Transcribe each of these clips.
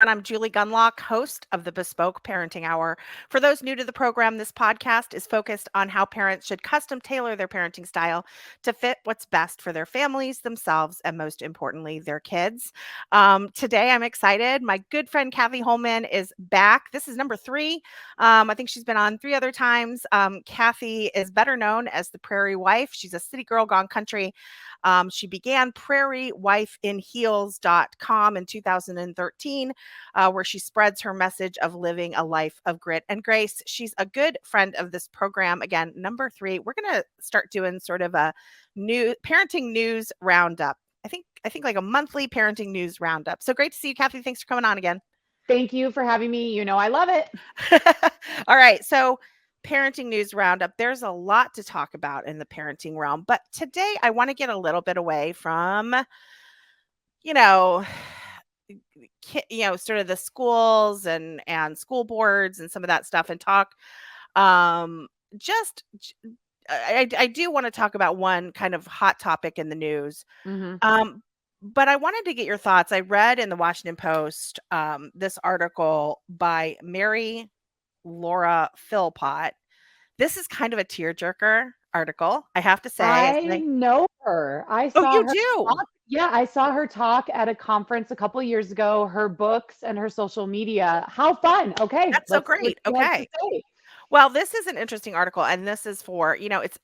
I'm Julie Gunlock, host of the Bespoke Parenting Hour. For those new to the program, this podcast is focused on how parents should custom tailor their parenting style to fit what's best for their families, themselves, and most importantly, their kids. Today, I'm excited. My good friend Cathy Holman is back. This is number three. I think she's been on three other times. Cathy is better known as the Prairie Wife. She's a city girl gone country. She began prairiewifeinheels.com in 2013, where she spreads her message of living a life of grit and grace. She's a good friend of this program. Again, number three, we're going to start doing sort of a new parenting news roundup. I think like a monthly parenting news roundup. So great to see you, Cathy. Thanks for coming on again. Thank you for having me. You know, I love it. All right. So, parenting news roundup. There's a lot to talk about in the parenting realm, but today I want to get a little bit away from, you know, sort of the schools and school boards and some of that stuff, and talk. Just, I do want to talk about one kind of hot topic in the news. Mm-hmm. But I wanted to get your thoughts. I read in the Washington Post this article by Mary Laura Philpott. This is kind of a tearjerker article, I have to say. I know her. I Oh, saw you her do? talk. Yeah, I saw her talk at a conference a couple years ago. Her books and her social media. How fun. Okay, That's so let's great. see what to Okay. say. Well, this is an interesting article, and this is for,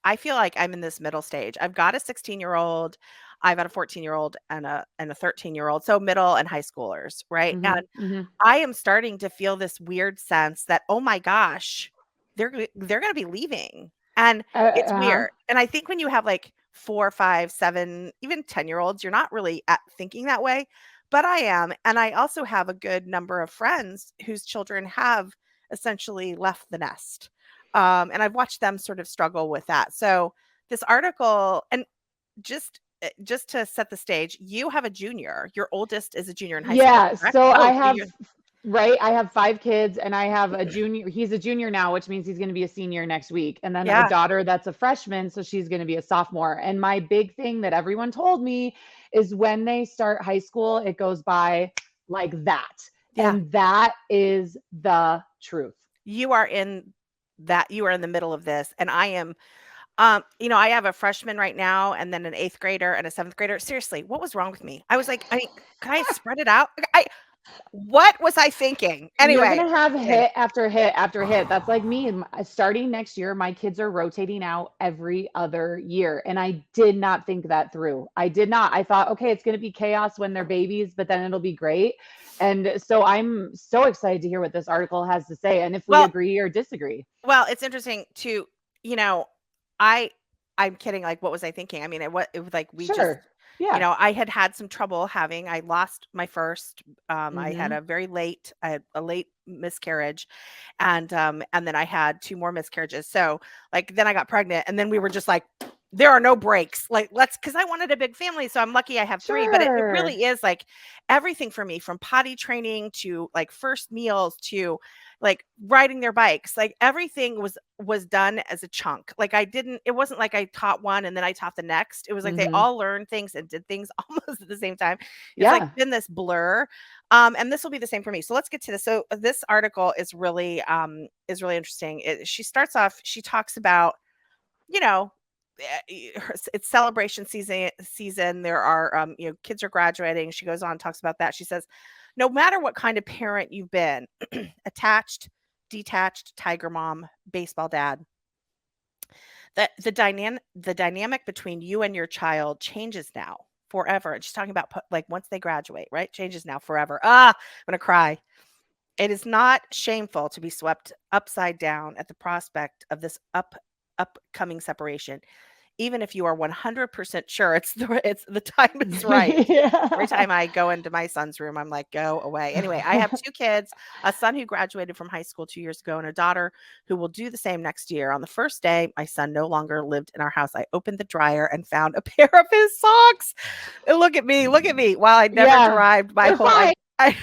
I feel like I'm in this middle stage. I've got a 16-year-old, I've got a 14-year-old and a 13-year-old, so middle and high schoolers, right? Mm-hmm. And Mm-hmm. I am starting to feel this weird sense that, oh my gosh, they're going to be leaving. And it's Uh-huh. weird. And I think when you have like 4, 5, 7, even 10-year-olds, you're not really thinking that way, but I am. And I also have a good number of friends whose children have essentially left the nest. And I've watched them sort of struggle with that. So this article, and just to set the stage, you have a junior. Your oldest is a junior in high school, Yeah, correct? so Oh, I so have you're right, I have 5 kids and I have a junior. He's a junior now, which means he's going to be a senior next week. And then a yeah, daughter that's a freshman, so she's going to be a sophomore. And my big thing that everyone told me is when they start high school, it goes by like that. yeah. And that is the truth. You are in you are in the middle of this, and I am. I have a freshman right now, and then an eighth grader and a seventh grader. Seriously, what was wrong with me? I was like, could I spread it out? What was I thinking? You're Anyway, gonna have okay. hit after hit after hit. That's like me. Starting next year, my kids are rotating out every other year. And I did not think that through. I did not. I thought, okay, it's going to be chaos when they're babies, but then it'll be great. And so I'm so excited to hear what this article has to say and if we Well, agree or disagree. it's interesting to, you know, I I'm kidding. Like, what was I thinking? I mean, it was like we just, Sure. Yeah. I had some trouble having. I lost my first. I had Hmm. I had a late miscarriage, and then I had two more miscarriages. So, like, then I got pregnant, and then we were just like, there are no breaks. Like, because I wanted a big family, so I'm lucky I have three. But it Sure. really is like everything for me, from potty training to like first meals to like riding their bikes. Like everything was done as a chunk. Like it wasn't like I taught one and then I taught the next. It was like they Hmm. all learned things and did things almost at the same time. It's like Yeah. been this blur. And this will be the same for me. So let's get to this. So this article is really interesting. She starts off, she talks about, you know, it's celebration season. There are kids are graduating. She goes on, talks about that. She says, no matter what kind of parent you've been, attached, detached, tiger mom, baseball dad, that the dynamic between you and your child changes now forever. And she's talking about like once they graduate, right? Changes now forever. I'm gonna cry. It is not shameful to be swept upside down at the prospect of this upcoming separation, even if you are 100% sure it's the time is right. Every Yeah. time I go into my son's room, I'm like, "Go away." Anyway, I have 2 kids, a son who graduated from high school 2 years ago and a daughter who will do the same next year. On the first day, my son no longer lived in our house. I opened the dryer and found a pair of his socks. And look at me. While I never Yeah. derived my They're whole fine. I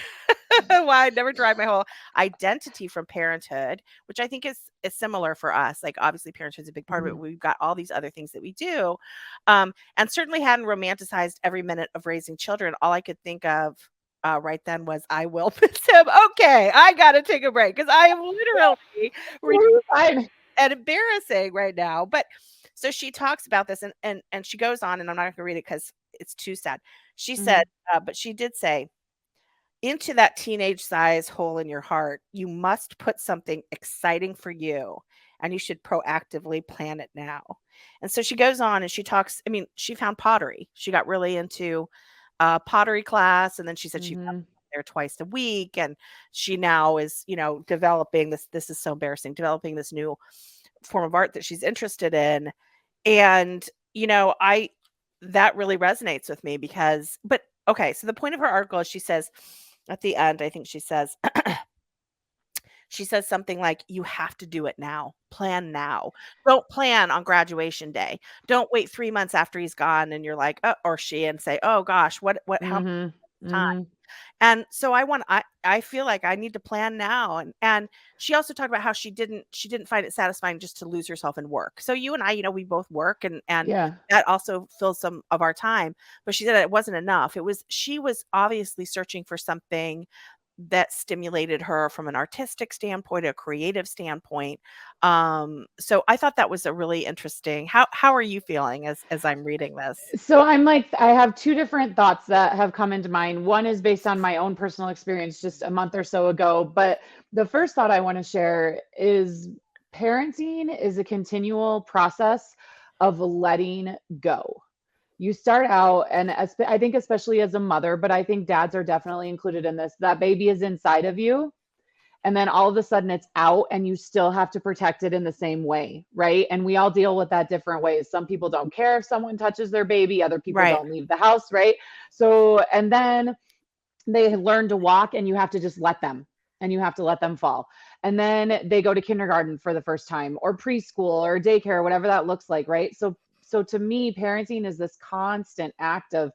while I never derived my whole identity from parenthood, which I think is similar for us. Like obviously parenthood is a big part of it. Mhm. We've got all these other things that we do. And certainly hadn't romanticized every minute of raising children. All I could think of right then was, I will miss him. Okay, I got to take a break because I am literally Fine. and embarrassing right now. But so she talks about this and she goes on, and I'm not going to read it because it's too sad. She said, Mhm. but she did say, into that teenage size hole in your heart, you must put something exciting for you, and you should proactively plan it now. And so she goes on and she talks. I mean, she found pottery. She got really into pottery class, and then she said she found Mhm. there twice a week, and she now is, developing this. This is so embarrassing. Developing this new form of art that she's interested in, and I that really resonates with me because, but okay, so the point of her article is she says at the end, I think she says something like, "You have to do it now. Plan now. Don't plan on graduation day. Don't wait 3 months after he's gone and you're like, or she, and say, "Oh gosh, how much Mhm. time?" Mhm. And so I feel like I need to plan now, and she also talked about how she didn't find it satisfying just to lose herself in work. So you and I, we both work, and Yeah. that also fills some of our time, but she said it wasn't enough. She was obviously searching for something that stimulated her from an artistic standpoint, a creative standpoint. So I thought that was a really interesting. How are you feeling as I'm reading this? So I'm like, I have two different thoughts that have come into mind. One is based on my own personal experience just a month or so ago. But the first thought I want to share is parenting is a continual process of letting go. You start out, and I think, especially as a mother, but I think dads are definitely included in this, that baby is inside of you, and then all of a sudden it's out and you still have to protect it in the same way, right? And we all deal with that different ways. Some people don't care if someone touches their baby, other people Right. don't leave the house, right? So, and then they learn to walk and you have to just let them, and you have to let them fall. And then they go to kindergarten for the first time, or preschool, or daycare, whatever that looks like, right? So to me, parenting is this constant act of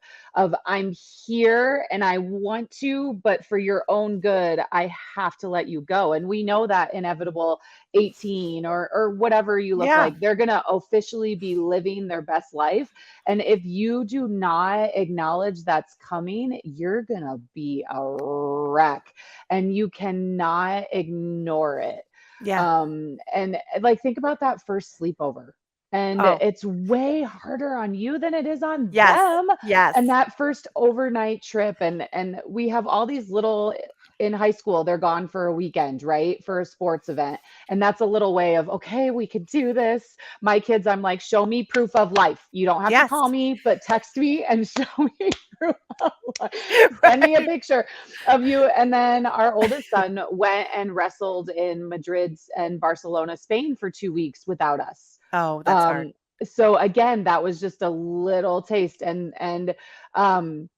I'm here and I want to, but for your own good, I have to let you go. And we know that inevitable 18 or whatever you look Yeah. like, they're going to officially be living their best life. And if you do not acknowledge that's coming, you're going to be a wreck, and you cannot ignore it. Yeah. And like, think about that first sleepover. And Oh, it's way harder on you than it is on yes. them. And Yes. that first overnight trip, and we have all these little, in high school, they're gone for a weekend, right? For a sports event. And that's a little way of, okay, we could do this. My kids, I'm like, show me proof of life. You don't have to Yes. call me, but text me and show me proof of life. Send me a Right. picture of you. And then our oldest son went and wrestled in Madrid and Barcelona, Spain for 2 weeks without us. Oh, that's hard. Um, so again, that was just a little taste. And um,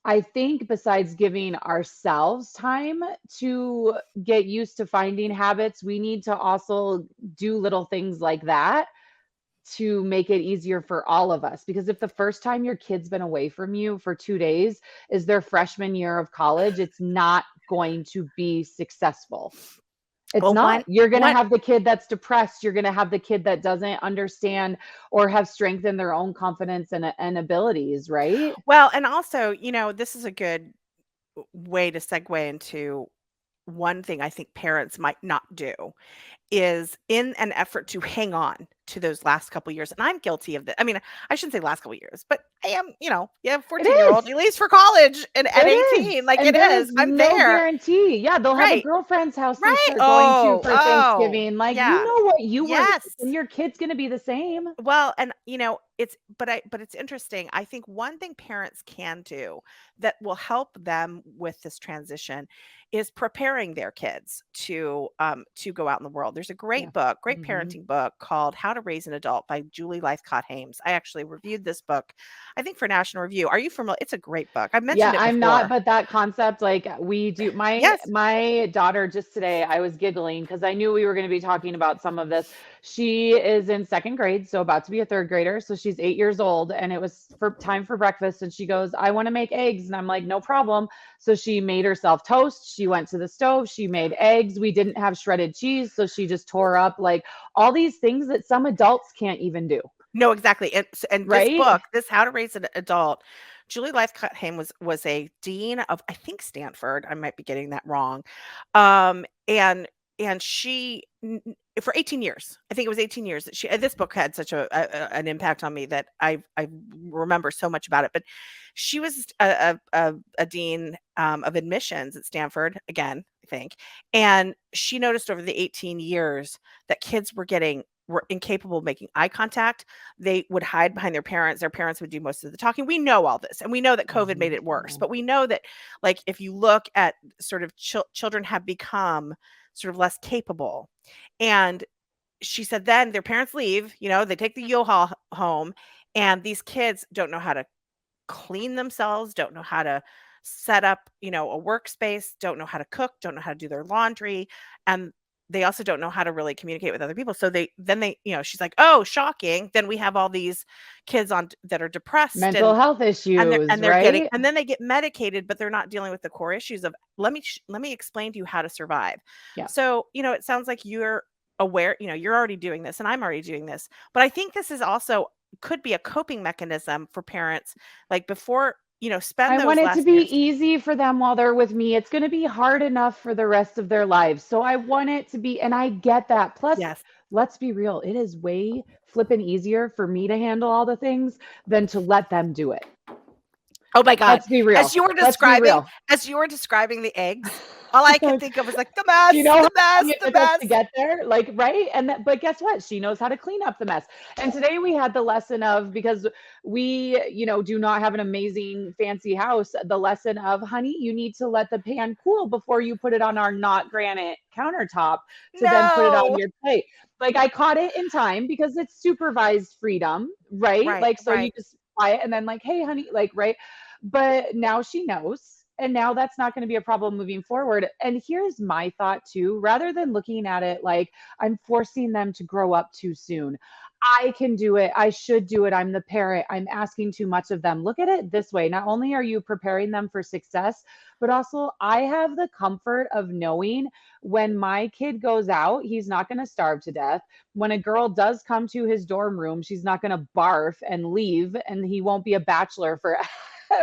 I think besides giving ourselves time to get used to finding habits, we need to also do little things like that to make it easier for all of us. Because if the first time your kid's been away from you for 2 days is their freshman year of college, it's not going to be successful. It's Well, not. You're going to one have the kid that's depressed. You're going to have the kid that doesn't understand or have strength in their own confidence and abilities, right? well, and also, this is a good way to segue into one thing I think parents might not do is in an effort to hang on to those last couple years, and I'm guilty of that. I mean, I shouldn't say last couple years, but I am, you have a It 14-year-old, is. he leaves for college and at It is. 18, like And it there is. is I'm no there. guarantee. Yeah, they'll have a Right. girlfriend's house they Right. start going to Oh, for oh, Thanksgiving. Like, you yeah. know what you were like, Yes. and your kid's going to be the same. Well, and but it's interesting. I think one thing parents can do that will help them with this transition is preparing their kids to go out in the world. There's a Yeah. great Hmm. parenting book called How to Raise an Adult by Julie Gunlock. I actually reviewed this book, I think for National Review. Are you familiar? It's a great book. I've Yeah, mentioned it I'm not, before. but that concept, like, we do. My Yes. my daughter, just today, I was giggling because I knew we were going to be talking about some of this. She is in second grade, so about to be a third grader. So she's 8 years old, and it was for time for breakfast, and she goes, "I want to make eggs," and I'm like, "No problem." So she made herself toast. She went to the stove. She made eggs. We didn't have shredded cheese, so she just tore up like all these things that some adults can't even do, No, exactly. And this right? book, this How to Raise an Adult, Julie Lythcott-Haim was a dean of, I think, Stanford. I might be getting that wrong. And she for 18 years, I think it was 18 years that this book had such an impact on me that I remember so much about it. But she was a dean of admissions at Stanford again, I think, and she noticed over the 18 years that kids were incapable of making eye contact. They would hide behind their parents. Their parents would do most of the talking. We know all this, and we know that COVID made it worse. But we know that, like, if you look at sort of children have become sort of less capable. And she said then their parents leave, they take the U-Haul home, and these kids don't know how to clean themselves, don't know how to set up, a workspace, don't know how to cook, don't know how to do their laundry, and they also don't know how to really communicate with other people. So she's like, "Oh, shocking. Then we have all these kids that are depressed mental health issues, they're right? and then they get medicated, but they're not dealing with the core issues of let me explain to you how to survive." Yeah. So, it sounds like you're aware, you're already doing this and I'm already doing this. But I think this is also could be a coping mechanism for parents, like before, spend I want those it to last be years. easy for them while they're with me. It's going to be hard enough for the rest of their lives. So I want it to be, and I get that. Plus, Yes. let's be real, it is way flipping easier for me to handle all the things than to let them do it. Oh my God. Let's be real. As you were Let's be real. describing the eggs, all I could think of was like the Do you mess, know the how mess, long the it took us to mess. get there? Like, right? But guess what? She knows how to clean up the mess. And today we had the lesson of, because we, do not have an amazing fancy house, the lesson of, honey, you need to let the pan cool before you put it on our not granite countertop to then put it on No. your plate. Like, I caught it in time because it's supervised freedom, right? Right, Like, so you right. just quiet and then like, hey, honey, like, right? But now she knows. And now that's not going to be a problem moving forward. And here's my thought too, rather than looking at it like I'm forcing them to grow up too soon. I can do it. I should do it. I'm the parent. I'm asking too much of them. Look at it this way. Not only are you preparing them for success, but also I have the comfort of knowing when my kid goes out, he's not going to starve to death. When a girl does come to his dorm room, she's not going to barf and leave, and he won't be a bachelor for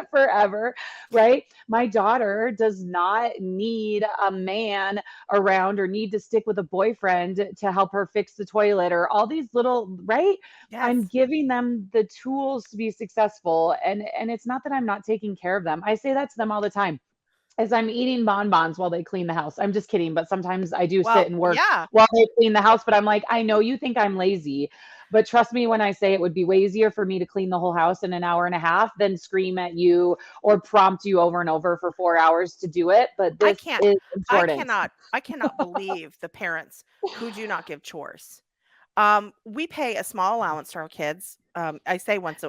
forever, right? My daughter does not need a man around or need to stick with a boyfriend to help her fix the toilet or all these little, right? I'm Yes. giving them the tools to be successful, and it's not that I'm not taking care of them. I say that to them all the time as I'm eating bonbons while they clean the house. I'm just kidding, but sometimes I do sit Well, and work yeah. while they clean the house. But I'm like, I know you think I'm lazy, but trust me when I say it would be way easier for me to clean the whole house in an hour and a half than scream at you or prompt you over and over for 4 hours to do it. But I this can't is important. I cannot believe the parents who do not give chores. We pay a small allowance to our kids. I say once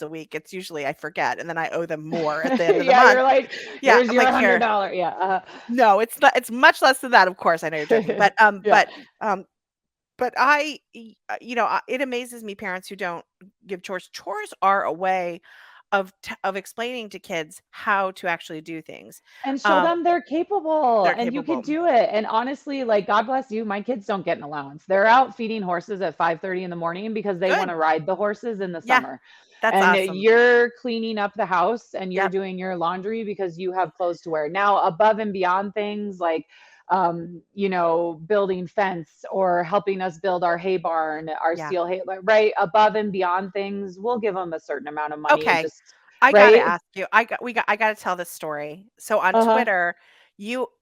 a week. It's usually I forget, and then I owe them more at the end of the Yeah, month. you're like, Yeah, here's I'm your like, "Here." $100. Yeah. No, it's not, it's much less than that, of course, I know you're joking, but, Yeah. um, it amazes me parents who don't give chores. Chores are a way of explaining to kids how to actually do things. And show Um, them they're capable they're and you capable. could do it. And honestly, like, God bless you, my kids don't get an allowance. They're out feeding horses at 5:30 in the morning because they want Good. to ride the horses in the Yeah, summer. that's And awesome. you're cleaning up the house and you're Yep, doing your laundry because you have clothes to wear. Now, above and beyond things like building fence or helping us build our hay barn, our yeah. steel hay, like, right? Above and beyond things, we'll give them a certain amount of money, Okay. just I gotta right. ask you. I gotta tell this story. So on Uh-huh. Twitter,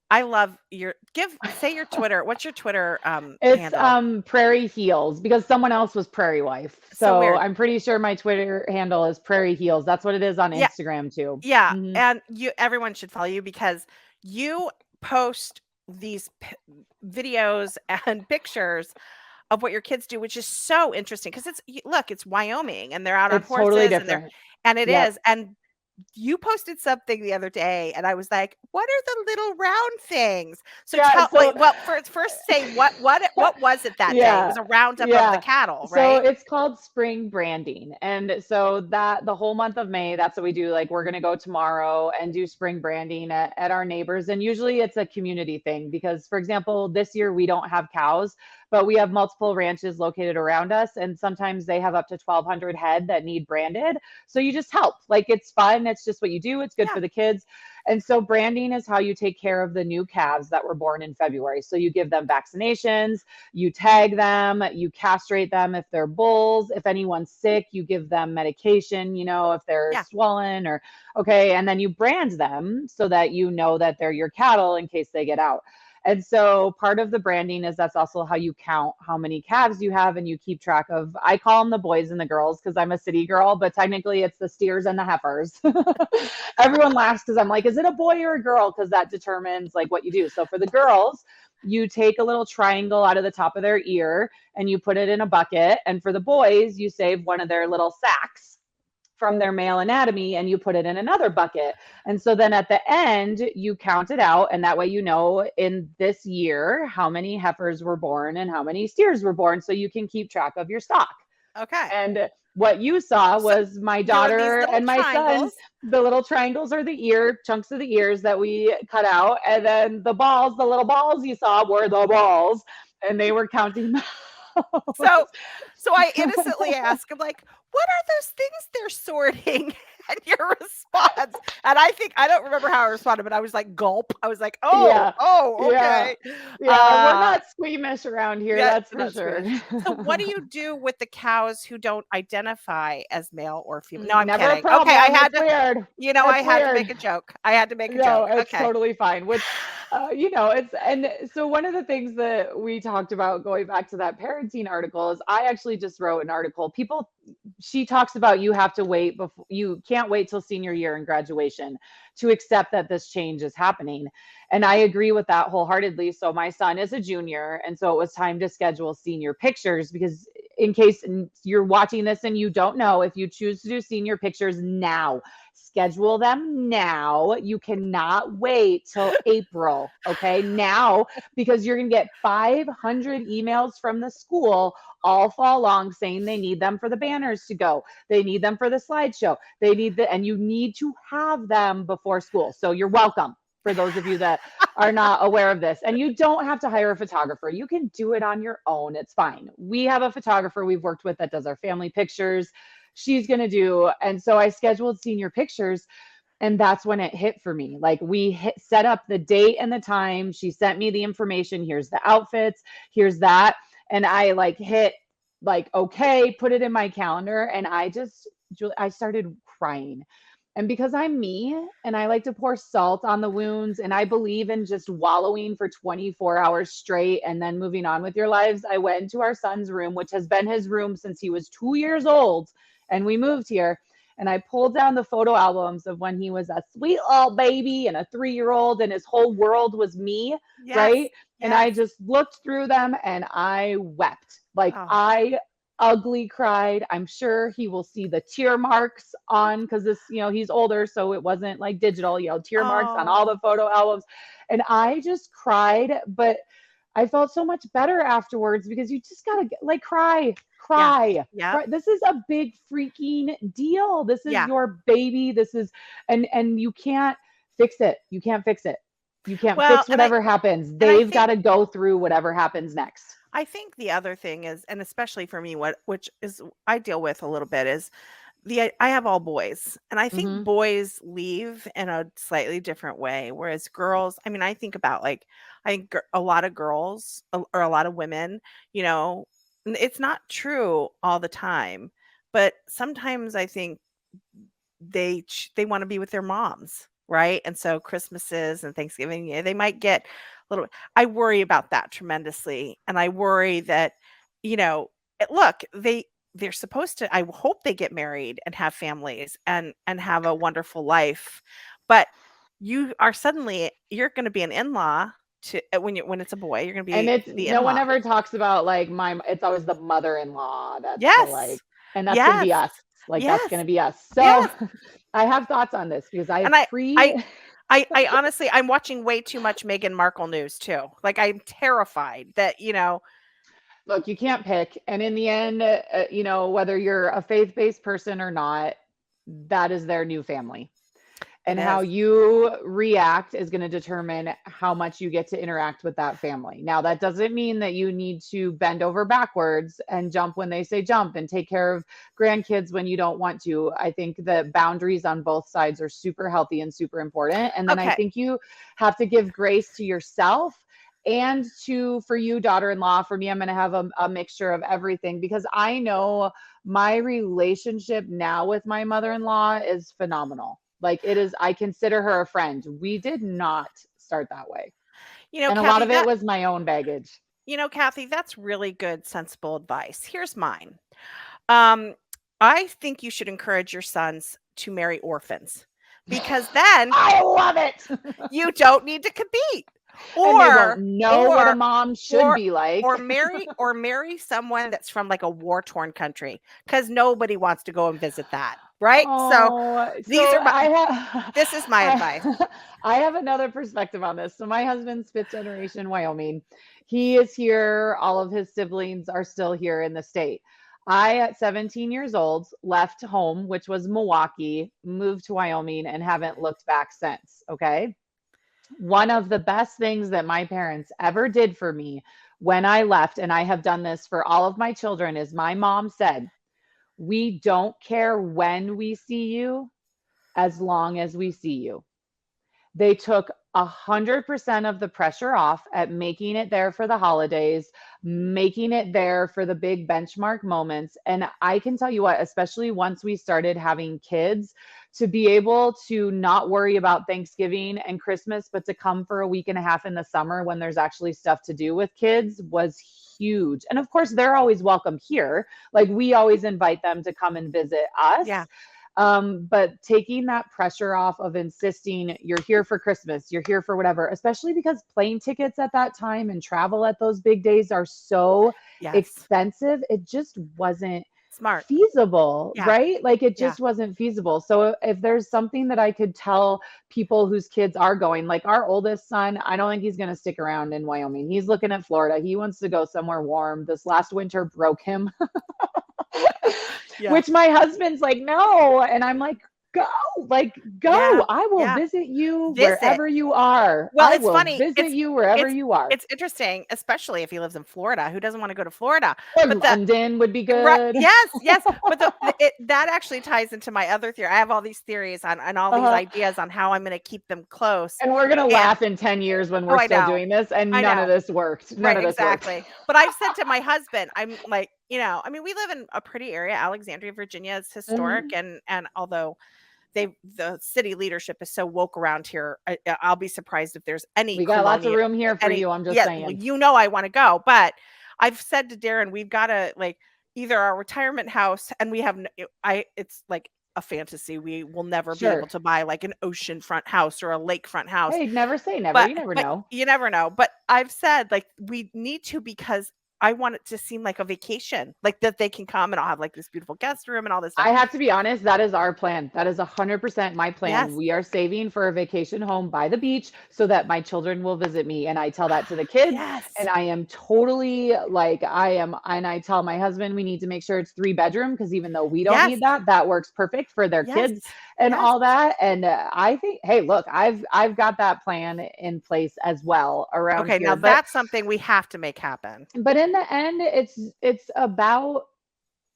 I love say your Twitter. What's your Twitter It's handle? Prairie Heels because someone else was Prairie Wife. So So weird. I'm pretty sure my Twitter handle is Prairie Heels. That's what it is on Yeah, Instagram too. yeah, Mhm. and everyone should follow you because you post these videos and pictures of what your kids do, which is so interesting because look, it's Wyoming and they're out on It's totally horses different. and it Yep. is. And you posted something the other day and I was like, "What are the little round things?" So Yeah, so well, first say what was it that day? It yeah. was a roundup of the Yeah. cattle, So right? it's called spring branding. And so that the whole month of May, that's what we do. Like, we're going to go tomorrow and do spring branding at our neighbors. And usually it's a community thing because, for example, this year we don't have cows, but we have multiple ranches located around us. And sometimes they have up to 1,200 head that need branded. So you just help. Like it's fun. It's just what you do. It's good Yeah. for the kids. And so branding is how you take care of the new calves that were born in February. So you give them vaccinations, you tag them, you castrate them if they're bulls. If anyone's sick, you give them medication, if they're Yeah. swollen or okay. And then you brand them so that you know that they're your cattle in case they get out. And so part of the branding is that's also how you count how many calves you have and you keep track of, I call them the boys and the girls because I'm a city girl, but technically it's the steers and the heifers. Everyone laughs because I'm like, is it a boy or a girl? Because that determines like what you do. So for the girls, you take a little triangle out of the top of their ear and you put it in a bucket. And for the boys, you save one of their little sacks from their male anatomy and you put it in another bucket. And so then at the end, you count it out. And that way, in this year, how many heifers were born and how many steers were born. So you can keep track of your stock. Okay. And what you saw So was my there were these daughter little and my son, triangles. the little triangles are the chunks of the ears that we cut out. And then the little balls you saw were the balls. And they were counting those. So I innocently ask him, like, what are those things they're sorting? And your response, and I don't remember how I responded, but I was like, gulp. I was like, Yeah. okay. Yeah. We're not squeamish around here. Yeah, That's for not sure. squeamish. So what do you do with the cows who don't identify as male or female? No, I'm Never a kidding. problem. Okay, I had It's to, weird. I It's had to weird. make a joke. I had to make a No, joke. it's Okay. totally fine. Which, and so one of the things that we talked about going back to that parenting article is I actually just wrote an article. She talks about you have to wait before you can't wait till senior year and graduation to accept that this change is happening. And I agree with that wholeheartedly. So my son is a junior. And so it was time to schedule senior pictures because in case you're watching this and you don't know, if you choose to do senior pictures now, schedule them now. You cannot wait till April. Okay. Now, because you're going to get 500 emails from the school all fall long saying they need them for the banners to go. They need them for the slideshow. And you need to have them before school. So you're welcome for those of you that are not aware of this. And you don't have to hire a photographer. You can do it on your own. It's fine. We have a photographer we've worked with that does our family pictures. She's going to do. And so I scheduled senior pictures. And that's when it hit for me. Like set up the date and the time. She sent me the information. Here's the outfits. Here's that. And I hit okay, put it in my calendar. And I started crying. And because I'm me and I like to pour salt on the wounds and I believe in just wallowing for 24 hours straight and then moving on with your lives, I went into our son's room, which has been his room since he was 2 years old. And we moved here. And I pulled down the photo albums of when he was a sweet little baby and a 3-year-old and his whole world was me. Yes, right. And I yes. just looked through them and I wept. Oh. I ugly cried. I'm sure he will see the tear marks on because this, he's older. So it wasn't like digital, tear marks on all the photo albums. And I just cried, but I felt so much better afterwards because you just gotta cry. Yeah. Cry. This is a big freaking deal. This is your baby. This is, and you can't fix it. You can't fix it. You can't fix whatever happens. They've got to go through whatever happens next. I think the other thing is, and especially for me, which is I deal with a little bit is I have all boys, and I think boys leave in a slightly different way, whereas girls, I mean, I think about I think a lot of girls or a lot of women, it's not true all the time, but sometimes I think they want to be with their moms, right? And so Christmases and Thanksgiving, they might get a little. I worry about that tremendously, and I worry that, look, they're supposed to. I hope they get married and have families and have a wonderful life, but you're going to be an in-law to when it's a boy. You're going to be and it's the no one in-law. ever talks about it's always the mother-in-law that's Yes. and that's gonna be us. That's gonna be us. So I have thoughts on this because I honestly, I'm watching way too much Meghan Markle news too. I'm terrified that, look, you can't pick. And in the end, whether you're a faith-based person or not, that is their new family. It And how is. you react is going to determine how much you get to interact with that family. Now, that doesn't mean that you need to bend over backwards and jump when they say jump and take care of grandkids when you don't want to. I think that boundaries on both sides are super healthy and super important. And then I Okay. think you have to give grace to yourself and to, for you, daughter-in-law. For me, I'm going to have a mixture of everything, because I know my relationship now with my mother-in-law is phenomenal. Like, it is, I consider her a friend. We did not start that way. And a lot Cathy, of it was my own baggage. Kathy, that's really good, sensible advice. Here's mine. Um, I think you should encourage your sons to marry orphans, because then I love it. you don't need to compete. And they won't Or know what a or mom should or be like. marry someone that's from like a war-torn country, because nobody wants to go and visit that, right? So Oh, these so are my this is my advice. I have another perspective on this. So my husband's fifth generation Wyoming. He is here. All of his siblings are still here in the state. I, at 17 years old, left home, which was Milwaukee, moved to Wyoming, and haven't looked back since. Okay. One of the best things that my parents ever did for me when I left, and I have done this for all of my children, is my mom said, "We don't care when we see you, as long as we see you." They took 100% of the pressure off at making it there for the holidays, making it there for the big benchmark moments. And I can tell you what, especially once we started having kids, to be able to not worry about Thanksgiving and Christmas, but to come for a week and a half in the summer when there's actually stuff to do with kids, was huge. And of course, they're always welcome here. Like, we always invite them to come and visit Yeah. us. But taking that pressure off of insisting you're here for Christmas, you're here for whatever, especially because plane tickets at that time and travel at those big days are so Yes. expensive. It just wasn't Smart. feasible, Yeah. right? Like, it Yeah. just wasn't feasible. So if there's something that I could tell people whose kids are going, like our oldest son, I don't think he's going to stick around in Wyoming. He's looking at Florida. He wants to go somewhere warm. This last winter broke him. Yeah. Which my husband's like, no. And I'm like, go, Yeah. go. I will Yeah. visit you Visit. wherever you are. Well, I it's will funny. visit you wherever It's you are. it's interesting, especially if he lives in Florida. Who doesn't want to go to Florida? Or But the London would be right, good. yes, yes. But that actually ties into my other theory. I have all these theories on all these Uh-huh. ideas on how I'm going to keep them close. And we're going to And laugh in 10 years when oh, we're I still know, doing this. And I none of know. this worked. None Right, of this worked. exactly. But I've said to my husband, I'm like, I mean, we live in a pretty area. Alexandria, Virginia is historic, Mhm. and although the city leadership is so woke around here, I'll be surprised if there's any We got lots of colonial room here for any you. I'm just yeah, well, saying. I want to go, but I've said to Darren, we've got to, like, either our retirement house, and we have it's like a fantasy. We will never be able Sure. to buy like an oceanfront house or a lakefront house, Hey, never say never. but You never know. you never know. But I've said, like, we need to, because I want it to seem like a vacation, like that they can come and I'll have like this beautiful guest room and all this stuff. I have to be honest, that is our plan. That is 100% my plan. Yes. We are saving for a vacation home by the beach so that my children will visit me. And I tell that to the kids. Yes. And I am totally like, and I tell my husband, we need to make sure it's 3-bedroom, because even though we don't Yes. need that, that works perfect for their kids and Yes. all that. And I think, hey, look, I've got that plan in place as well around Okay, here. now But that's something we have to make happen. in the end,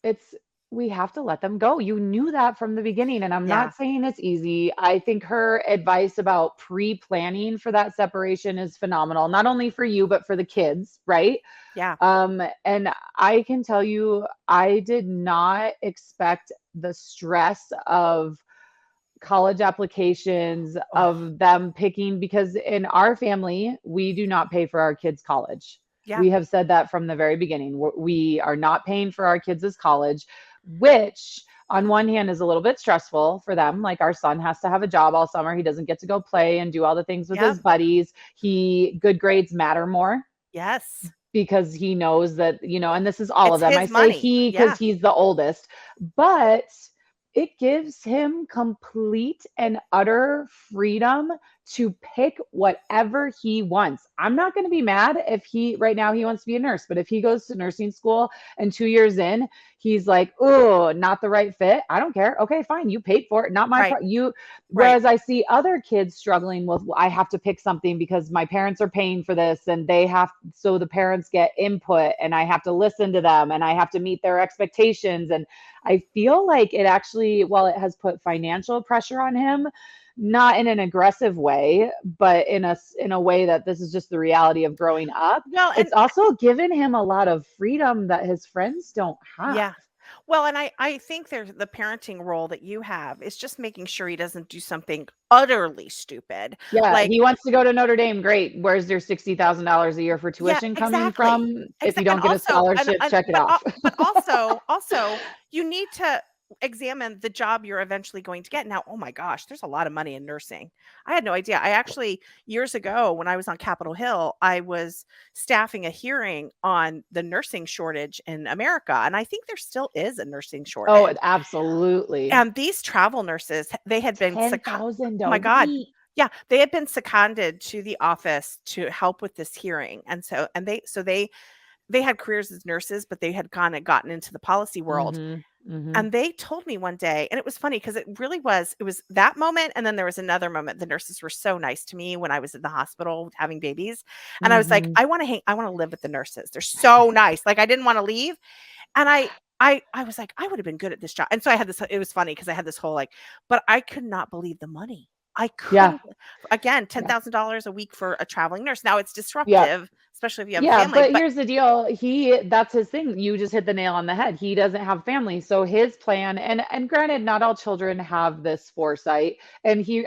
it's we have to let them go. You knew that from the beginning, and I'm Yeah. not saying it's easy. I think her advice about pre-planning for that separation is phenomenal, not only for you but for the kids, right? Yeah. And I can tell you, I did not expect the stress of college applications, of them picking, because in our family, we do not pay for our kids' college. Yeah. We have said that from the very beginning. We are not paying for our kids' college, which on one hand is a little bit stressful for them. Like, our son has to have a job all summer. He doesn't get to go play and do all the things with his buddies. Good grades matter more. Yes. Because he knows that, and this is all of them. I say money. he because he's the oldest, but it gives him complete and utter freedom to pick whatever he wants. I'm not going to be mad if right now he wants to be a nurse, but if he goes to nursing school and 2 years in, he's like, oh, not the right fit. I don't care. Okay, fine. You paid for it. Not my Right. you. Right. Whereas I see other kids struggling with, I have to pick something because my parents are paying for this and they have, so the parents get input and I have to listen to them and I have to meet their expectations. And I feel like it actually, while it has put financial pressure on him, not in an aggressive way, but in a way that this is just the reality of growing up. Well, and It's also given him a lot of freedom that his friends don't have. yeah. Well, and I think there's the parenting role that you have is just making sure he doesn't do something utterly stupid. Yeah, Like, he wants to go to Notre Dame. Great. Where's your $60,000 a year for yeah, tuition coming exactly. from? If you don't And get a also, scholarship, check it off. but also, you need to examine the job you're eventually going to get. Now, oh my gosh, there's a lot of money in nursing. I had no idea. I actually, years ago, when I was on Capitol Hill, I was staffing a hearing on the nursing shortage in America, and I think there still is a nursing Oh, shortage. absolutely. And these travel nurses, they had been 10,000 oh a my god. week. Yeah, they had been seconded to the office to help with this hearing, and they had careers as nurses, but they had kinda gotten into the policy world, Mhm. Mhm. and they told me one day, and it was funny because it was that moment, and then there was another moment. The nurses were so nice to me when I was in the hospital having babies, and I was like, Mhm. I wanna live with the nurses. They're so nice." Like, I didn't wanna leave, and I was like, "I would have been good at this job." And so I had this it was funny because I had this whole, like, but I could not believe the money. I Yeah. couldn't again, Yeah. $10,000 a week for a traveling nurse. Now it's Yeah. disruptive, especially if you have a Yeah, family, but but here's the deal. That's his thing. You just hit the nail on the head. He doesn't have family. So his plan, and granted, not all children have this foresight. And he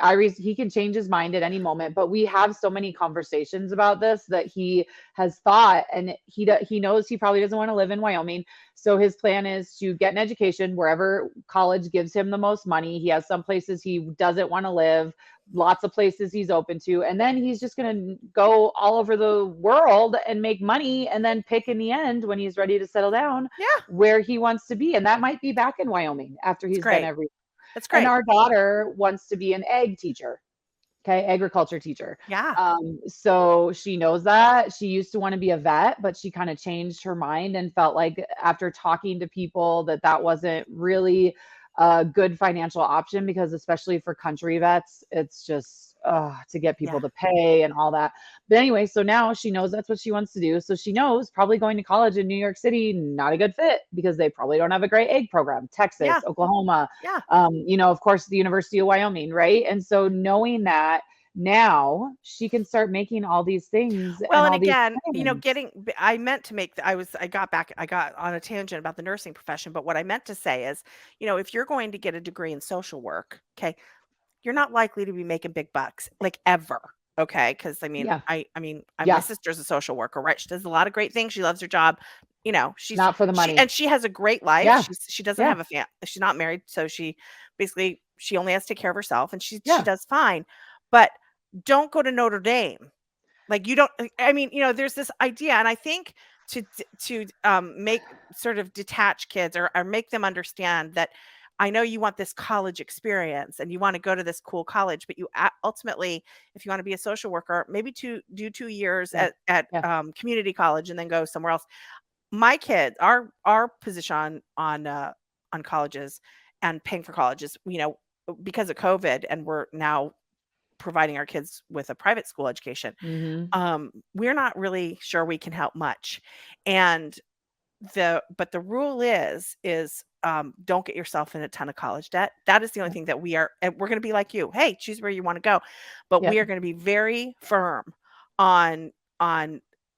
can change his mind at any moment, but we have so many conversations about this that he has thought, and he knows he probably doesn't want to live in Wyoming. So his plan is to get an education wherever college gives him the most money. He has some places he doesn't want to live, lots of places he's open to, and then he's just going to go all over the world and make money and then pick in the end when he's ready to settle down yeah, where he wants to be, and that might be back in Wyoming after it's he's been great. every. It's And great. our daughter wants to be an ag teacher. Okay, agriculture teacher. Yeah, So she knows that. She used to want to be a vet, but she kind of changed her mind and felt like after talking to people that wasn't really a good financial option, because especially for country vets, it's just to get yeah, people to pay and all that. But anyway, so now she knows that's what she wants to do. So she knows probably going to college in New York City, not a good fit because they probably don't have a great ag program. yeah, Texas, Oklahoma, yeah. of course, the University of Wyoming, right? And so knowing that, now she can start making all these things Well, and and all these again, plans. I meant to make I got on a tangent about the nursing profession, but what I meant to say is, if you're going to get a degree in social work, okay, you're not likely to be making big bucks, like, ever, okay? Because Yeah. my Yeah. sister's a social worker, right? She does a lot of great things, she loves her job, Not for the money. she has a great life, Yeah. she doesn't Yeah. have she's not married, so she only has to take care of herself, and she Yeah. does fine, but don't go to Notre Dame. Like, you don't there's this idea, and I think make sort of detach kids, or make them understand that I know you want this college experience and you wanna go to this cool college, but you ultimately, if you wanna be a social worker, maybe to do 2 years Yeah. Yeah. at community college and then go somewhere else. My kids, our position on colleges and paying for colleges, because of COVID, and we're now providing our kids with a private school education, Mhm. we're not really sure we can help much. And the rule is don't get yourself in a ton of college debt. That is the only Yeah. thing that and we're going to be like you. Hey, choose where you want to go. But Yeah. we are going to be very firm on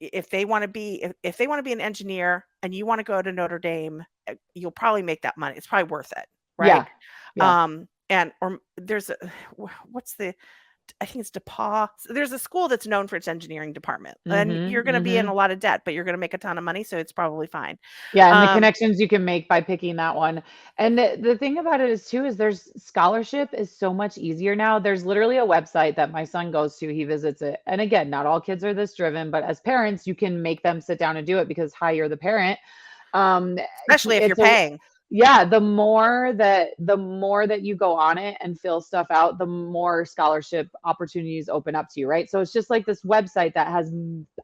if they want to be if they want to be an engineer and you want to go to Notre Dame, you'll probably make that money. It's probably worth it, right? Yeah. Yeah. And or there's a what's the I think it's DePauw. There's a school that's known for its engineering department, and Mhm. you're gonna be in a Mhm. lot of debt, but you're gonna make a ton of money, so it's probably fine. Yeah, and the Um, connections you can make by picking that one. And the thing about it is too is there's scholarship is so much easier now. There's literally a website that my son goes to, he visits it. And again, not all kids are this driven, but as parents, you can make them sit down and do it because hi, you're the parent. Um, Especially if you're it's a paying. Yeah, the more that you go on it and fill stuff out, the more scholarship opportunities open up to you, right? So it's just like this website that has,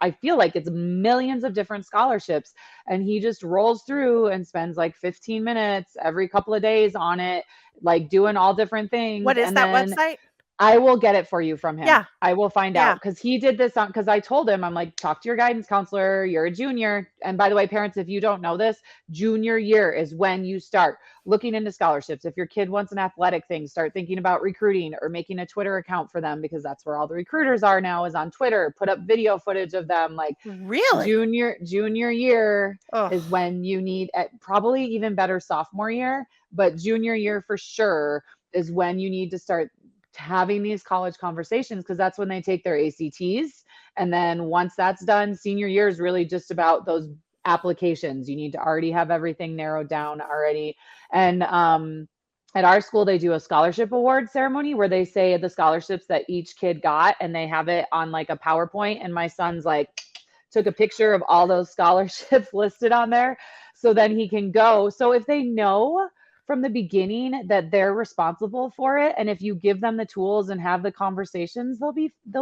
I feel like it's millions of different scholarships, and he just rolls through and spends like 15 minutes every couple of days on it, like doing all different things. What is And that then website? I will get it for you from him. Yeah. I will find out Yeah. because he did this on, because I told him, I'm like, talk to your guidance counselor. You're a junior. And by the way, parents, if you don't know this, junior year is when you start looking into scholarships. If your kid wants an athletic thing, start thinking about recruiting or making a Twitter account for them, because that's where all the recruiters are now, is on Twitter. Put up video footage of them. Like Really? junior year Oh, is when you need, probably even better sophomore year, but junior year for sure is when you need to start having these college conversations, because that's when they take their ACTs. And then once that's done, senior year is really just about those applications. You need to already have everything narrowed down already. And at our school, they do a scholarship award ceremony where they say the scholarships that each kid got, and they have it on like a PowerPoint. And my son's like, took a picture of all those scholarships listed on there. So then he can go. So if they know from the beginning that they're responsible for it, and if you give them the tools and have the conversations, they'll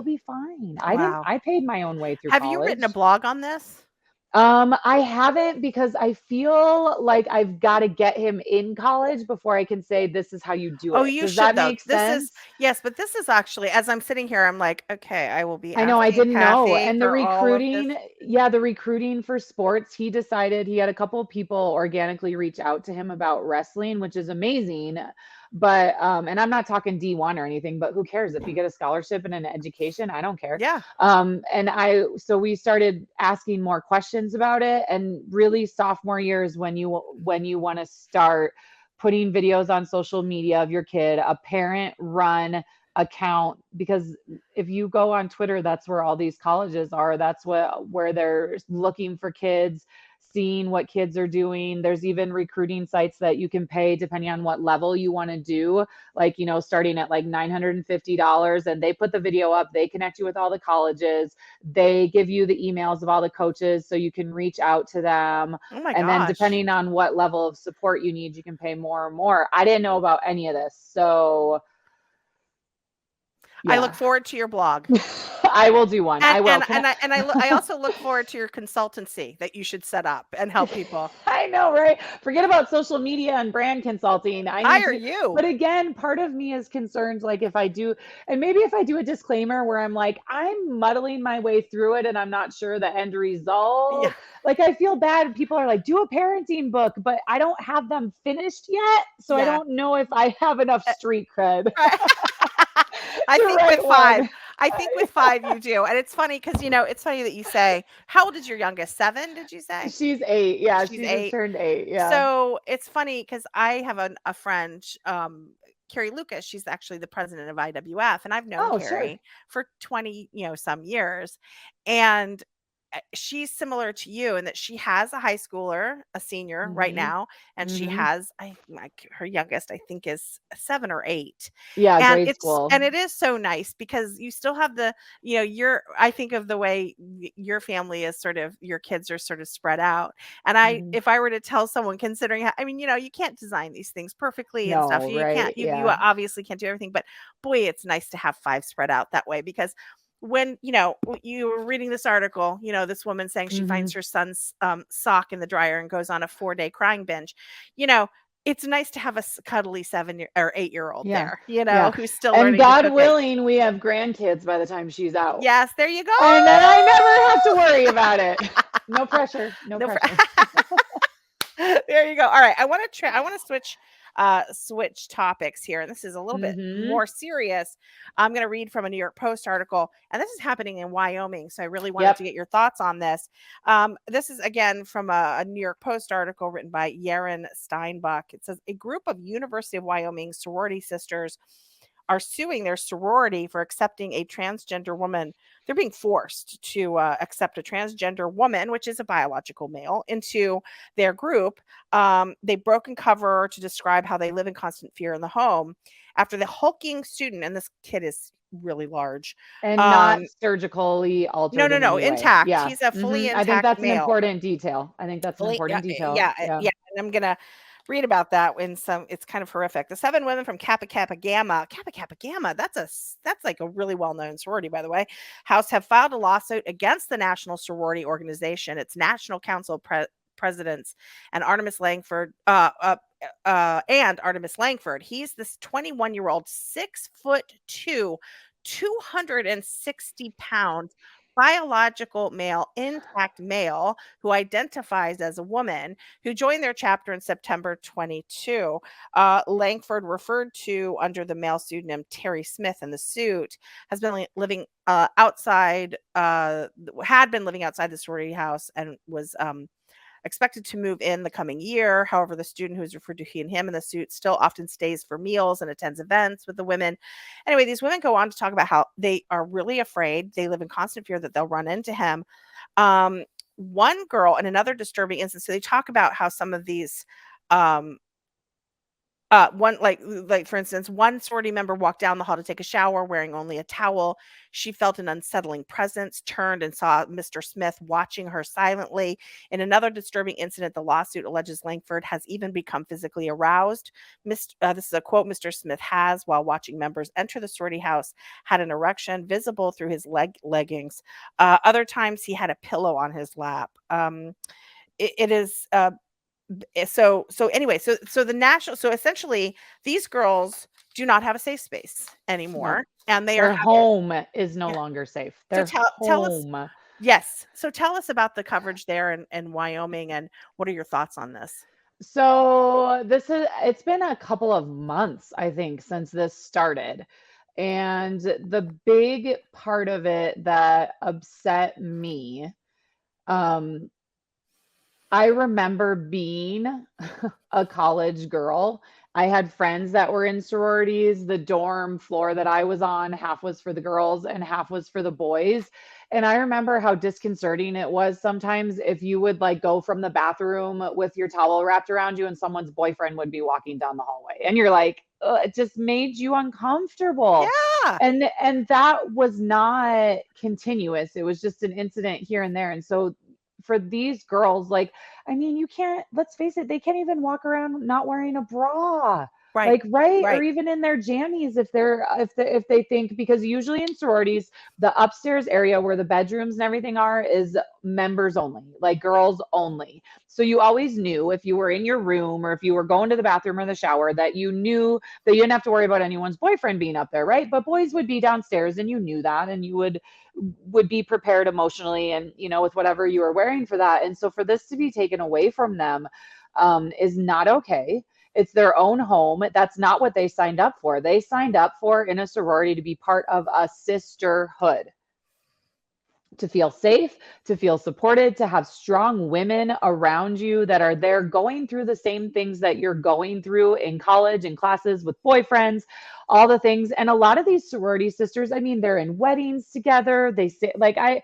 be fine. wow. I paid my own way through Have you written a college. blog on this? I haven't, because I feel like I've got to get him in college before I can say this is how you do Oh, it. you Does should that though. make This is sense? yes, but this is actually, as I'm sitting here, I'm like, okay, I will be I know, I asking didn't know. Cathy And the for all of this. recruiting, yeah, the recruiting for sports, he decided he had a couple of people organically reach out to him about wrestling, which is amazing. But and I'm not talking D1 or anything, but who cares if you get a scholarship and an education? I don't care. Yeah. And so we started asking more questions about it, and really sophomore year is when you want to start putting videos on social media of your kid, a parent run account, because if you go on Twitter, that's where all these colleges are. That's where they're looking for kids, seeing what kids are doing. There's even recruiting sites that you can pay depending on what level you want to do. Like, starting at like $950, and they put the video up, they connect you with all the colleges, they give you the emails of all the coaches so you can reach out to them. Oh my And then gosh. depending on what level of support you need, you can pay more or more. I didn't know about any of this. So I look yeah. forward to your blog. I will do one. And I will. and Can and I? I also look forward to your consultancy that you should set up and help people. I know, right? Forget about social media and brand consulting. I need Hire to, but you. again, part of me is concerned, like if I do, and maybe if I do a disclaimer where I'm like, I'm muddling my way through it and I'm not sure the end Yeah. result. Like I feel bad. People are like, do a parenting book, but I don't have them finished yet. So I Yeah. don't know if I have enough street cred Right. I to think with write 5. one. I think with 5 you do, and it's funny because it's funny that you say how old is your youngest? 7, did you say? She's 8. Yeah, She's she just 8. turned 8. Yeah. So, it's funny because I have a friend, Carrie Lucas, she's actually the president of IWF, and I've known Oh, sure. Carrie for 20, some years, and she's similar to you in that she has a high schooler, a senior right Mhm. now, and she Mhm. has her youngest I think is 7 or 8. Yeah, And grade school. it is so nice because you still have your I think of the way your family is sort of your kids are sort of spread out. And Mhm. if I were to tell someone considering I mean, you can't design these things perfectly and stuff. No, You can't right? you Yeah. obviously can't do everything, but boy, it's nice to have 5 spread out that way because when you were reading this article, this woman saying she finds Mhm. her son's sock in the dryer and goes on a 4-day crying binge. you know it's nice to have a cuddly or 8-year old Yeah. there, Yeah. who's still And learning to God cook it. willing, we have grandkids by the time she's out. Yes, there you go. And then I never have to worry about it. No pressure. No No, pressure. there you go. All right, I want to switch topics here, and this is a little bit Mhm. more serious. I'm going to read from a New York Post article, and this is happening in Wyoming, so I really wanted Yep. to get your thoughts on this. This is again from a New York Post article written by Yaren Steinbach. It says a group of University of Wyoming sorority sisters are suing their sorority for accepting a transgender woman. They're being forced to accept a transgender woman, which is a biological male, into their group. They've broken cover to describe how they live in constant fear in the home after the hulking student, and this kid is really large. And not Um, surgically no, altered no, in no, any way. intact. Yeah. He's a fully I think intact that's an male. important detail. I think that's an Fully, yeah, important detail. yeah, Yeah. yeah. And I'm gonna read about that in some it's kind of horrific. The 7 women from Kappa Kappa Gamma, that's like a really well-known sorority, by the way, house have filed a lawsuit against the National Sorority Organization, its National Council presidents, and Artemis Langford. He's this 21-year-old, 6'2", 260 pounds biological male, intact male who identifies as a woman, who joined their chapter in September 22. Langford, referred to under the male pseudonym Terry Smith in the suit, has been living had been living outside the sorority house and was expected to move in the coming year. However, the student who is referred to he and him in the suit still often stays for meals and attends events with the women. Anyway, these women go on to talk about how they are really afraid. They live in constant fear that they'll run into him. One girl, in another disturbing instance, so they talk about how some of these um, one like for instance, one sorority member walked down the hall to take a shower wearing only a towel. She felt an unsettling presence, turned and saw Mr. Smith watching her silently. In another disturbing incident, the lawsuit alleges Langford has even become physically aroused. This is a quote Mr. Smith has, while watching members enter the sorority house, had an erection visible through his leggings. Other times, he had a pillow on his lap. It is so anyway, so the national so essentially these girls do not have a safe space No, anymore, and they are their having home is no yeah. longer safe. So Their tell us home. yes. So tell us about the coverage there in Wyoming, and what are your thoughts on this? So it's been a couple of months, I think, since this started. And the big part of it that upset me, um, I remember being a college girl. I had friends that were in sororities. The dorm floor that I was on, half was for the girls and half was for the boys. And I remember how disconcerting it was sometimes if you would like go from the bathroom with your towel wrapped around you and someone's boyfriend would be walking down the hallway. And you're like, "Ugh," it just made you uncomfortable. Yeah. And that was not continuous. It was just an incident here and there. And so for these girls, like, I mean, you can't, let's face it, they can't even walk around not wearing a bra. Right. Like, right? Or Right. even in their jammies if they think, because usually in sororities, the upstairs area where the bedrooms and everything are is members only, like girls only. So you always knew if you were in your room or if you were going to the bathroom or the shower that you knew that you didn't have to worry about anyone's boyfriend being up there, right? But boys would be downstairs and you knew that, and you would be prepared emotionally and with whatever you were wearing for that. And so for this to be taken away from them is not okay. It's their own home. That's not what they signed up for. They signed up for in a sorority to be part of a sisterhood, to feel safe, to feel supported, to have strong women around you that are there going through the same things that you're going through in college and classes with boyfriends, all the things. And a lot of these sorority sisters, I mean, they're in weddings together. They say, right?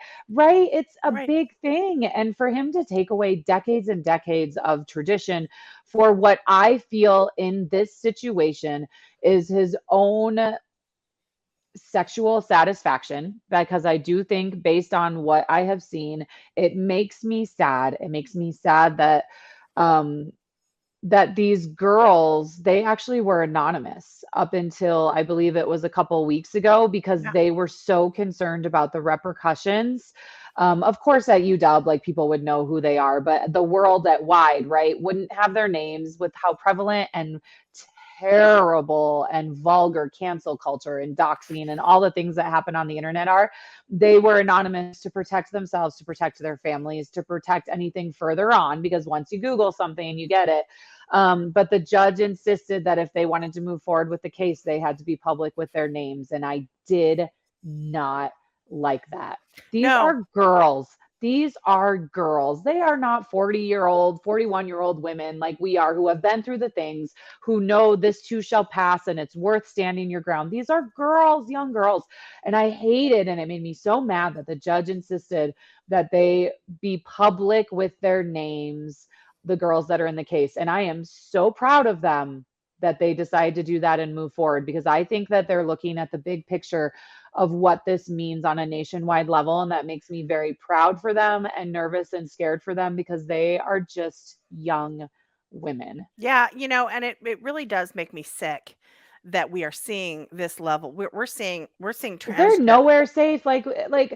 It's a Right. big thing. And for him to take away decades and decades of tradition for what I feel in this situation is his own sexual satisfaction, because I do think, based on what I have seen, it makes me sad. It makes me sad that um that these girls, they actually were anonymous up until I believe it was a couple weeks ago, because Yeah. they were so concerned about the repercussions. Of course, at UW, like, people would know who they are, but the world at wide, right, wouldn't have their names, with how prevalent and terrible and vulgar cancel culture and doxing and all the things that happen on the internet are. They were anonymous to protect themselves, to protect their families, to protect anything further on, because once you Google something, you get it. But the judge insisted that if they wanted to move forward with the case, they had to be public with their names. And I did not like that. These No. are girls. These are girls. They are not 40-year-old, 41-year-old women like we are, who have been through the things, who know this too shall pass and it's worth standing your ground. These are girls, young girls. And I hated, and it made me so mad that the judge insisted that they be public with their names, the girls that are in the case. And I am so proud of them that they decide to do that and move forward, because I think that they're looking at the big picture of what this means on a nationwide level. And that makes me very proud for them and nervous and scared for them, because they are just young women. Yeah, and it really does make me sick that we are seeing this level. We're seeing They're transgender. nowhere safe. Like,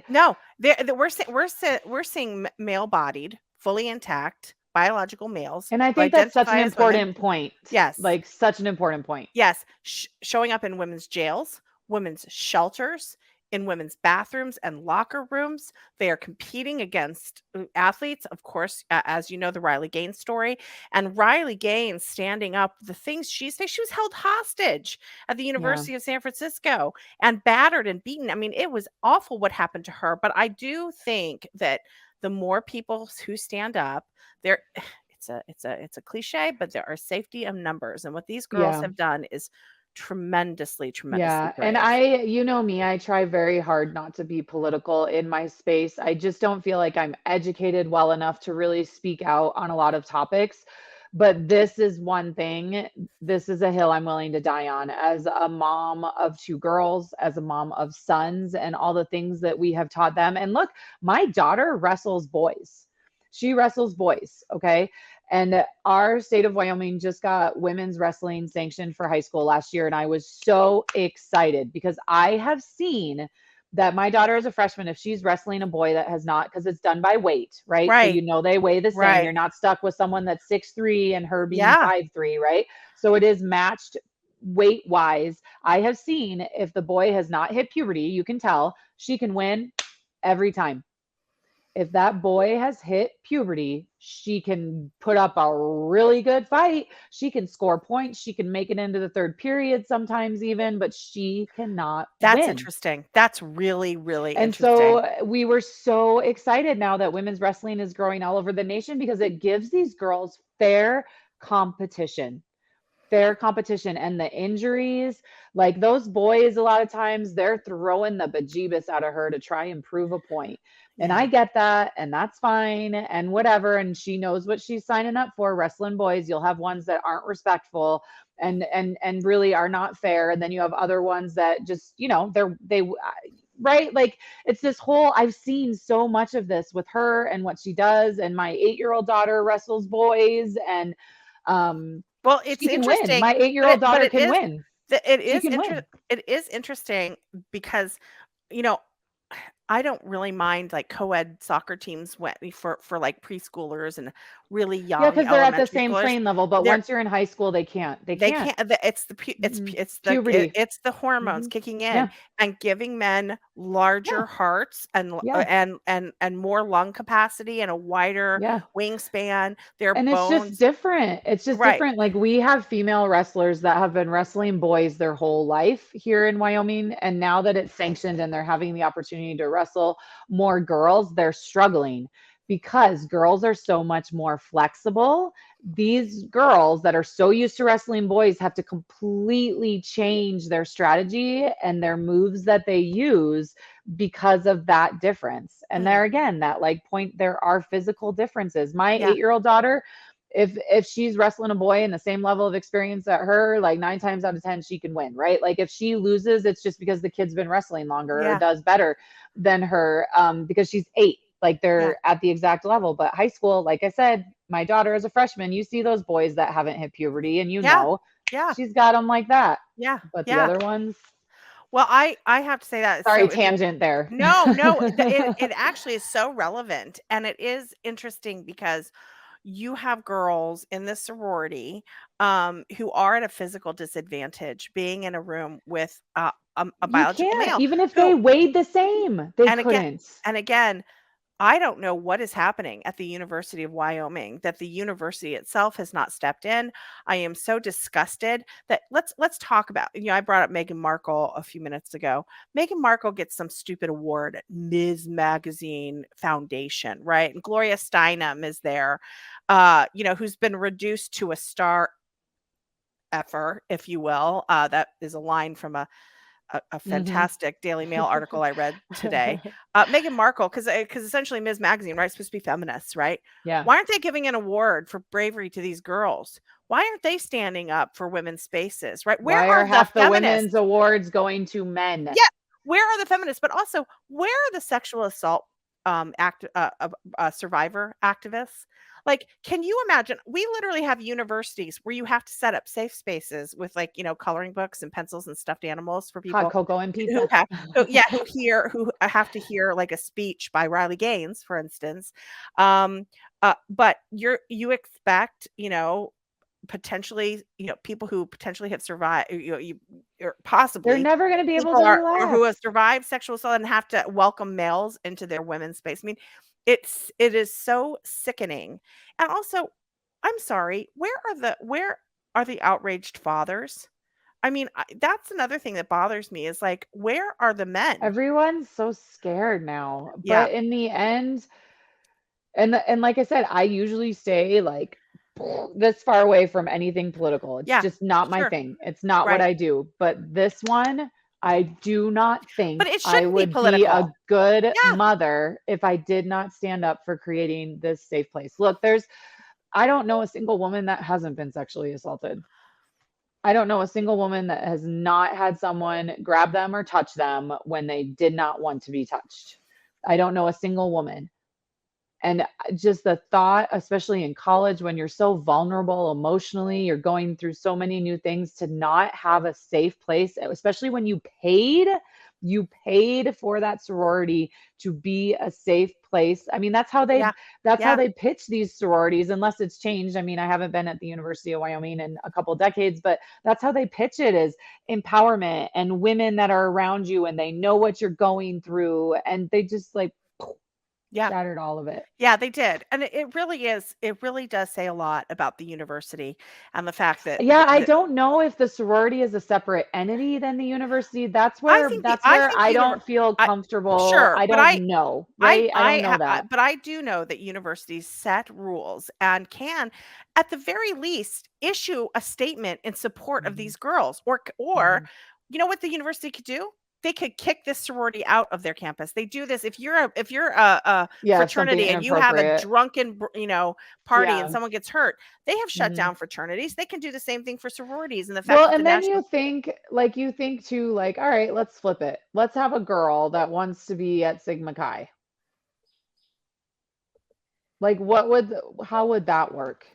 No, we're seeing male-bodied, fully intact biological males and I who think that's such an identify as women. important point. Yes. Like, such an important point. Yes, showing up in women's jails, women's shelters, in women's bathrooms and locker rooms. They are competing against athletes, of course, as you know, the Riley Gaines story. And Riley Gaines standing up, the things she was held hostage at the Yeah. University of San Francisco and battered and beaten. I mean, it was awful what happened to her. But I do think that the more people who stand up, there it's a cliche, but there are safety of numbers. And what these girls Yeah. have done is tremendously Yeah. And brave. you know me, I try very hard not to be political in my space. I just don't feel like I'm educated well enough to really speak out on a lot of topics. But this is one thing, this is a hill I'm willing to die on as a mom of two girls, as a mom of sons, and all the things that we have taught them. And look, my daughter wrestles boys. She wrestles boys. Okay. And our state of Wyoming just got women's wrestling sanctioned for high school last year. And I was so excited because I have seen that my daughter is a freshman. If she's wrestling a boy that has not, because it's done by weight, right? So, Right, they weigh the same. right. You're not stuck with someone that's 6'3" and her being Yeah, 5'3", right? So it is matched weight wise. I have seen if the boy has not hit puberty, you can tell she can win every time. If that boy has hit puberty, she can put up a really good fight. She can score points. She can make it into the third period sometimes even, but she cannot that's win. interesting. That's really, really And interesting. so we were so excited now that women's wrestling is growing all over the nation because it gives these girls competition fair competition. And the injuries, like those boys, a lot of times they're throwing the bejeebus out of her to try and prove a point. And I Yeah. get that, and that's fine, and whatever. And she knows what she's signing up for. Wrestling boys, you'll have ones that aren't respectful and really are not fair, and then you have other ones that just, they right, like it's this whole, I've seen so much of this with her and what she does, and my 8-year-old daughter wrestles boys, and um Well, it's she can win. interesting, My but 8-year-old daughter can win. She can win. it is interesting because, you know, I don't really mind like co-ed soccer teams when for like preschoolers and really Yeah, young because they're at the elementary same schoolers. playing level, but They're once you're in high school, they can't. They They can't. can't it's the pu Mm-mm. it Puberty. it's the hormones Hmm. kicking in Yeah. and giving men larger Yeah. hearts and Yeah. and more lung capacity and a wider Yeah. wingspan. Their And it's just bones. different. It's just Right. different. Like we have female wrestlers that have been wrestling boys their whole life here in Wyoming. And now that it's sanctioned and they're having the opportunity to wrestle more girls, they're struggling because girls are so much more flexible. These girls that are so used to wrestling boys have to completely change their strategy and their moves that they use because of that difference. And Mm, there again, that like point, there are physical differences. My yeah. 8-year-old daughter, if she's wrestling a boy in the same level of experience at her, like 9 times out of 10, she can win, right? Like if she loses, it's just because the kid's been wrestling longer or Yeah. does better than her, because she's 8. Like Yeah. they're at the exact level. But high school, like I said, my daughter is a freshman. You see those boys that haven't hit puberty, and Yeah. Yeah. she's got them like that. Yeah. But the Yeah. other ones, Well, I have to say that it's sorry, so interesting. tangent there. No, no, it actually is so relevant, and it is interesting because you have girls in this sorority, who are at a physical disadvantage being in a room with a You biological can't, male even if they who weighed the same, they and again couldn't. and again, I don't know what is happening at the University of Wyoming that the university itself has not stepped in. I am so disgusted that let's talk about, I brought up Meghan Markle a few minutes ago. Meghan Markle gets some stupid award at Ms. Magazine Foundation, right? And Gloria Steinem is there, who's been reduced to a star effer, if you will. That is a line from a Mhm. fantastic Daily Mail article I read today. Meghan Markle, because essentially Ms. Magazine, right, supposed to be feminists, right? Yeah. Why aren't they giving an award for bravery to these girls? Why aren't they standing up for women's spaces, right? Where Why are are the half the women's feminists? awards going to men? Yeah, where are the feminists? But also, where are the sexual assault? survivor activists. Like, can you imagine? We literally have universities where you have to set up safe spaces with, like, coloring books and pencils and stuffed animals for Hot people cocoa and who pizza. have who have to hear like a speech by Riley Gaines, for instance. But you expect, potentially, people who potentially have survived, or They're possibly never going to be able people to are or who have relax. survived sexual assault and have to welcome males into their women's space. I mean, it is so sickening. And also, I'm sorry, where are the outraged fathers? I mean, that's another thing that bothers me is, like, where are the men? Everyone's so scared now. Yeah, But in the end, and like I said, I usually stay like this far away from anything political. It's yeah, just not my sure, thing. It's not what right. I do. But this one, I do not But think it I shouldn't be would be a political. good Yeah, mother if I did not stand up for creating this safe place. Look, I don't know a single woman that hasn't been sexually assaulted. I don't know a single woman that has not had someone grab them or touch them when they did not want to be touched. I don't know a single woman. And just the thought, especially in college, when you're so vulnerable emotionally, you're going through so many new things, to not have a safe place, especially when you paid for that sorority to be a safe place. I mean, yeah, that's how yeah, they pitch these sororities, unless it's changed. I mean, I haven't been at the University of Wyoming in a couple decades, but that's how they pitch it, is empowerment and women that are around you and they know what you're going through, and they just like yeah. shattered all of it. Yeah, they did, and it really does say a lot about the university and the fact that Yeah, I the don't know if the sorority is a separate entity than the university. That's where I think the I univer don't feel I comfortable. sure, I but don't know, right? I don't know that. I do know that universities set rules and can, at the very least, issue a statement in support of Mhm, these girls, or mhm. you know what the university could do? They could kick this sorority out of their campus. They do this if you're a Yeah, something fraternity and you have a inappropriate. drunken, party and Yeah. someone gets hurt, they have shut Mhm. down fraternities. They can do the same thing for sororities, and the fact Well, that the and then national you think too, like, all right, let's flip it. Let's have a girl that wants to be at Sigma Chi. Like, how would that work?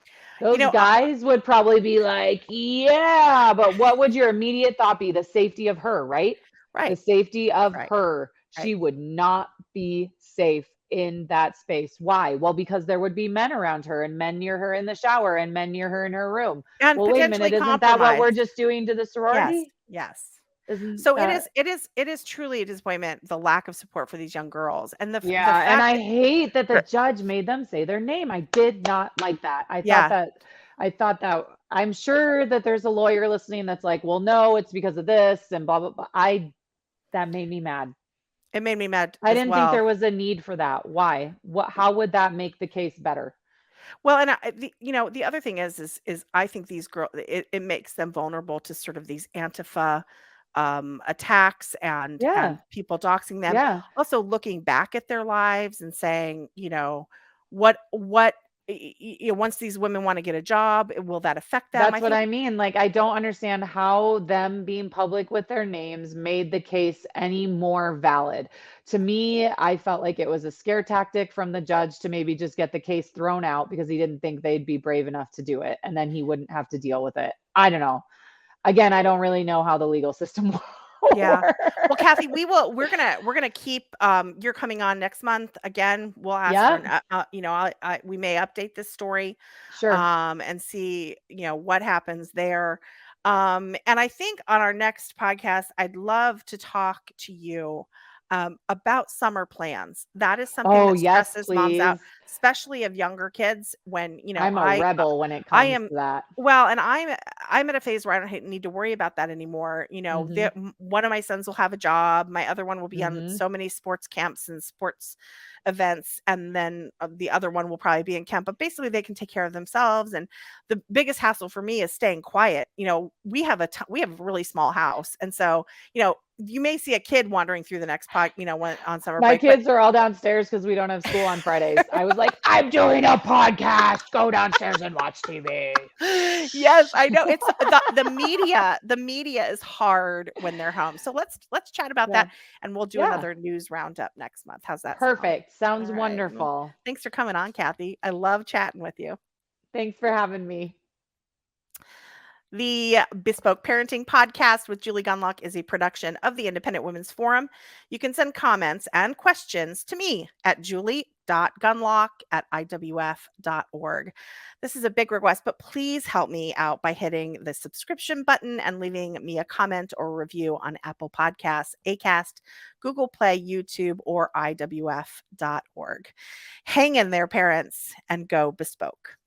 you Those know, guys would probably be like, yeah, but what would your immediate thought be? The safety of her, right? The right, safety of right, her. right. She would not be safe in that space. Why? Well, because there would be men around her and men near her in the shower and men near her in her room. And Well, wait a potentially minute. Isn't that what we're compromised. just doing to the Yes, sorority? yes. Isn't So that it is truly a disappointment, the lack of support for these young girls, and the Yeah, and fact I that hate that the er judge made them say their name. I did not like that. yeah, I thought that I'm sure that there's a lawyer listening that's like, "Well, no, it's because of this and blah blah blah." That made me mad. it made me mad I as didn't think well. there was a need for that. Why? How would that make the case better? Well, and the other thing is I think these girls, it makes them vulnerable to sort of these Antifa, attacks and Yeah. people doxing them. Yeah. Also looking back at their lives and saying, what once these women wanna get a job, will that affect them? I That's what think I mean. Like, I don't understand how them being public with their names made the case any more valid. To me, I felt like it was a scare tactic from the judge to maybe just get the case thrown out because he didn't think they'd be brave enough to do it. And then he wouldn't have to deal with it. I don't know. Again, I don't really know how the legal system yeah. Well, works. Kathy, we're gonna keep, you're coming on next month again. We'll ask for Yep. an, we may update this story, Sure. and see, what happens there. And I think on our next podcast, I'd love to talk to you, about summer plans. That is something Oh, that yes, stresses moms out, please. especially of younger kids when, I'm a rebel when it I comes am to that. well, and I'm at a phase where I don't need to worry about that anymore. Mhm. One of my sons will have a job. My other one will be on Mhm. so many sports camps and sports events, and then the other one will probably be in camp. But basically, they can take care of themselves. And the biggest hassle for me is staying quiet. We have a really small house, and so you may see a kid wandering through the next when on summer My break, but kids are all downstairs because we don't have school on Fridays. I was like, I'm doing a podcast. Go downstairs and watch TV. yes, Shh. I know it's the media is hard when they're home. So let's chat about Yeah. that, and we'll do Yeah. another news roundup next month. How's that sound? Perfect. Sounds All right. Well, wonderful. thanks for coming on, Cathy. I love chatting with you. Thanks for having me. The Bespoke Parenting Podcast with Julie Gunlock is a production of the Independent Women's Forum. You can send comments and questions to me at julie.gunlock@iwf.org. This is a big request, but please help me out by hitting the subscription button and leaving me a comment or review on Apple Podcasts, Acast, Google Play, YouTube, or iwf.org. Hang in there, parents, and go bespoke.